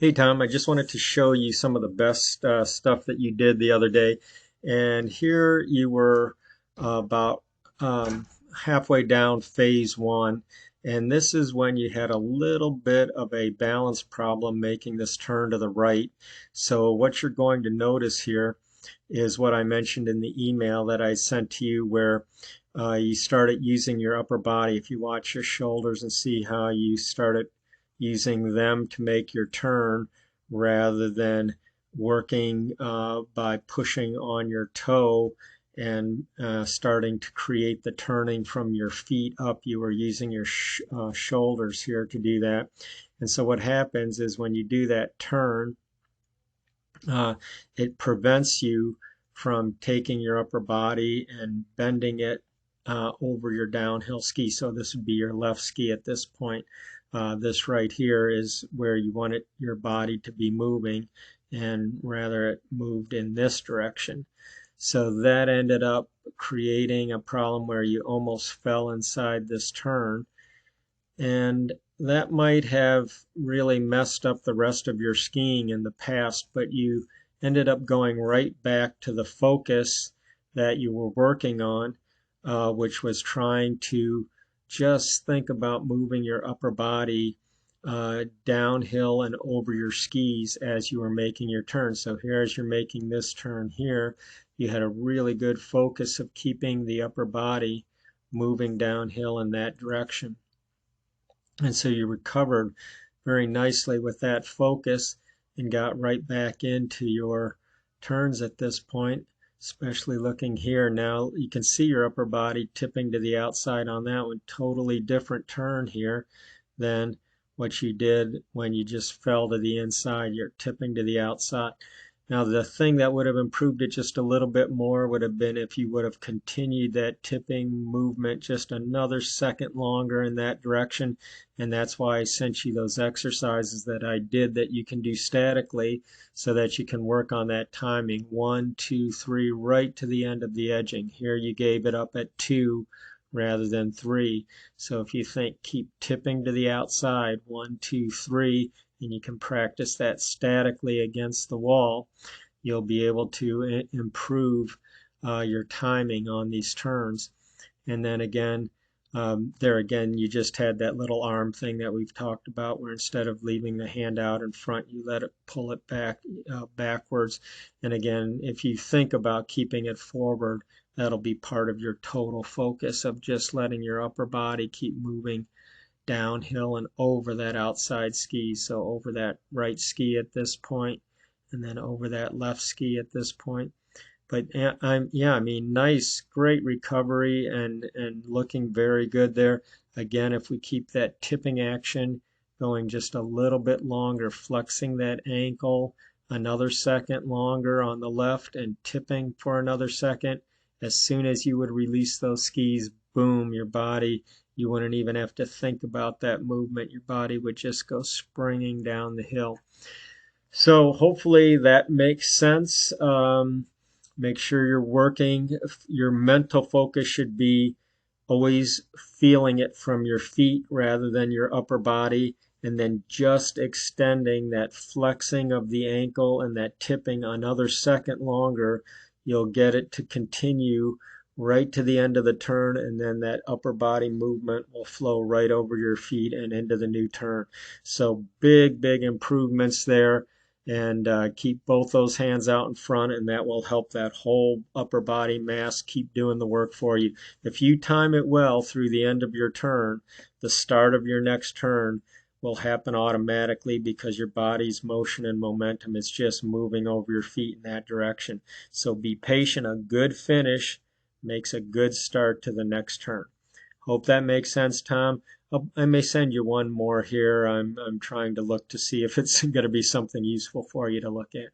Hey Tom, I just wanted to show you some of the best stuff that you did the other day. And here you were about um, halfway down phase one. And this is when you had a little bit of a balance problem making this turn to the right. So what you're going to notice here is what I mentioned in the email that I sent to you, where you started using your upper body. If you watch your shoulders and see how you started using them to make your turn rather than working by pushing on your toe and starting to create the turning from your feet up. You were using your shoulders here to do that. And so what happens is when you do that turn, uh, it prevents you from taking your upper body and bending it over your downhill ski. So this would be your left ski at this point. This right here is where you want your body to be moving, and rather it moved in this direction. So that ended up creating a problem where you almost fell inside this turn, and that might have really messed up the rest of your skiing in the past, but you ended up going right back to the focus that you were working on, which was trying to just think about moving your upper body downhill and over your skis as you were making your turn. So here, as you're making this turn here, you had a really good focus of keeping the upper body moving downhill in that direction. And so you recovered very nicely with that focus and got right back into your turns at this point, especially looking here. Now you can see your upper body tipping to the outside on that one. Totally different turn here than what you did when you just fell to the inside. You're tipping to the outside. Now, the thing that would have improved it just a little bit more would have been if you would have continued that tipping movement just another second longer in that direction. And that's why I sent you those exercises that I did that you can do statically so that you can work on that timing. 1, 2, 3, right to the end of the edging. Here you gave it up at 2 rather than 3. So if you think, keep tipping to the outside, 1, 2, 3, and you can practice that statically against the wall, you'll be able to improve your timing on these turns. And then again, there again, you just had that little arm thing that we've talked about, where instead of leaving the hand out in front, you let it pull it back backwards. And again, if you think about keeping it forward, that'll be part of your total focus of just letting your upper body keep moving downhill and over that outside ski. So over that right ski at this point, and then over that left ski at this point. But I mean, nice, great recovery and looking very good there. Again, if we keep that tipping action going just a little bit longer, flexing that ankle another second longer on the left and tipping for another second, as soon as you would release those skis, boom, your body, you wouldn't even have to think about that movement. Your body would just go springing down the hill. So hopefully that makes sense. Make sure you're working. Your mental focus should be always feeling it from your feet rather than your upper body, and then just extending that flexing of the ankle and that tipping another second longer. You'll get it to continue right to the end of the turn, and then that upper body movement will flow right over your feet and into the new turn. So big improvements there. And keep both those hands out in front, and that will help that whole upper body mass keep doing the work for you. If you time it well through the end of your turn, the start of your next turn will happen automatically because your body's motion and momentum is just moving over your feet in that direction. So be patient. A good finish makes a good start to the next turn. Hope that makes sense, Tom. I may send you one more here. I'm trying to look to see if it's going to be something useful for you to look at.